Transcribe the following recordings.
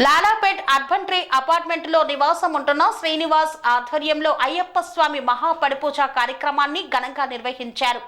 Lalapet urban tree apartment లో నివాసం ఉంటున్న శ్రీనివాస్ ఆధ్వర్యంలో అయ్యప్ప స్వామి మహాపడిపూజ కార్యక్రమాన్ని ఘనంగా నిర్వహించారు.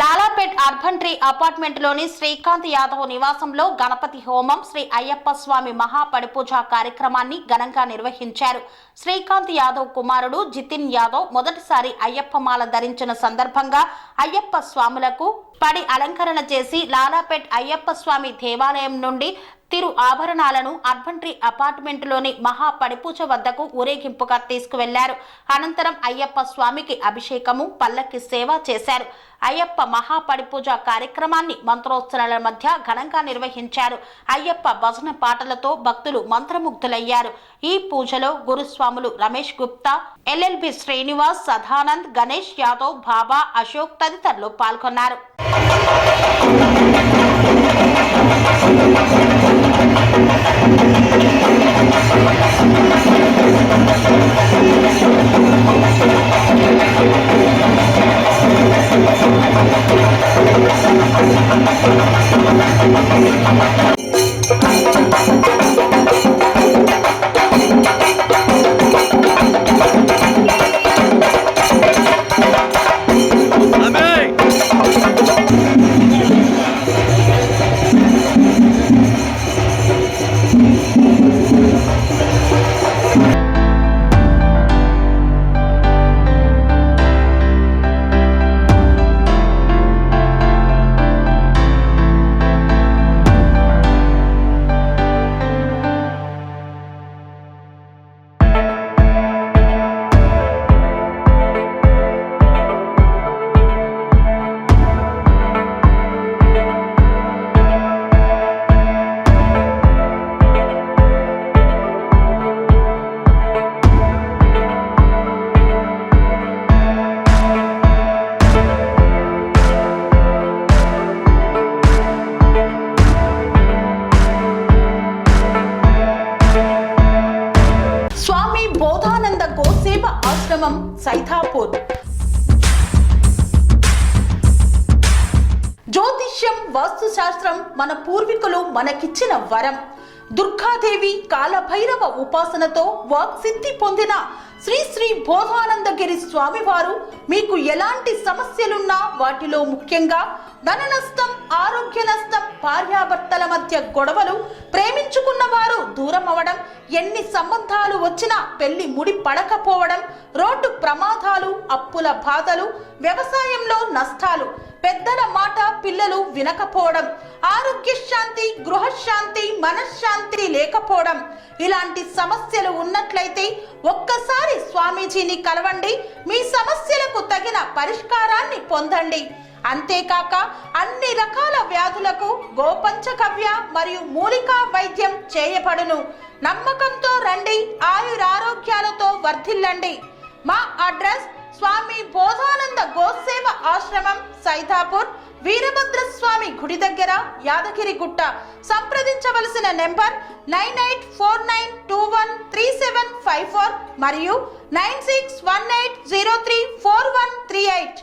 లాలాపేట్ అర్బన్ ట్రీ అపార్ట్మెంట్ లోని శ్రీకాంత్ యాదవ్ నివాసంలో గణపతి హోమం, శ్రీ అయ్యప్ప స్వామి మహాపడిపూజ కార్యక్రమాన్ని ఘనంగా నిర్వహించారు. శ్రీకాంత్ యాదవ్ కుమారుడు జితిన్ యాదవ్ మొదటిసారి అయ్యప్ప మాల ధరించిన సందర్భంగా అయ్యప్ప స్వాములకు పడి అలంకరణ చేసి లాలాపేట్ అయ్యప్ప స్వామి దేవాలయం నుండి తిరు ఆభరణాలను అర్బన్ ట్రీ అపార్ట్మెంట్ లోని మహాపడిపూజ వద్దకు ఊరేగింపుగా తీసుకువెళ్లారు. అనంతరం అయ్యప్ప స్వామికి అభిషేకము, పల్లకి సేవ చేశారు. అయ్యప్ప మహాపడిపూజ కార్యక్రమాన్ని మంత్రోచ్చరణల మధ్య ఘనంగా నిర్వహించారు. అయ్యప్ప భజన పాటలతో భక్తులు మంత్రముగ్ధులయ్యారు. ఈ పూజలో గురుస్వాములు రమేష్ గుప్తా, ఎల్ఎల్బి శ్రీనివాస్, సదానంద్, గణేష్ యాదవ్, బాబా, అశోక్ తదితరులు పాల్గొన్నారు. ఆశ్రమం సైథాపూర్. జ్యోతిష్యం, వాస్తుశాస్త్రం మన పూర్వీకులు మనకిచ్చిన వరం. దుర్గాదేవి, కాలభైరవ ఉపాసనతో వాక్సిద్ధి పొందిన శ్రీ శ్రీ బోధానందగిరి స్వామివారు మీకు ఎలాంటి సమస్యలున్నా, వాటిలో ముఖ్యంగా ధన నష్టం, ఆరోగ్య నష్టం, భార్యాభర్తల మధ్య గొడవలు, ప్రేమించుకున్న వారు దూరం అవడం, ఎన్ని సంబంధాలు వచ్చినా పెళ్లి ముడి పడకపోవడం, రోడ్డు ప్రమాదాలు, అప్పుల బాధలు, వ్యవసాయంలో నష్టాలు, పెద్దల మాట పిల్లలు వినకపోవడం, ఆరోగ్య శాంతి, గృహశాంతి, మనశ్శాంతి లేకపోవడం, ఇలాంటి సమస్యలు ఉన్నట్లయితే ఒక్కసారి స్వామీజీని కలవండి. మీ సమస్యలకు తగిన పరిష్కారాన్ని పొందండి. అంతేకాక అన్ని రకాల వ్యాధులకు గోపంచకవ్య మరియు మూలికా వైద్యం చేయబడును. నమ్మకంతో రండి, ఆయురారోగ్యాలతో వర్ధిల్లండి. మా అడ్రస్ స్వామి బోధానంద గోసేవ ఆశ్రమం, సైథాపూర్, వీరభద్రస్వామి గుడి దగ్గర, యాదగిరిగుట్ట. సంప్రదించవలసిన నెంబర్ 9849213754 మరియు 9618034138.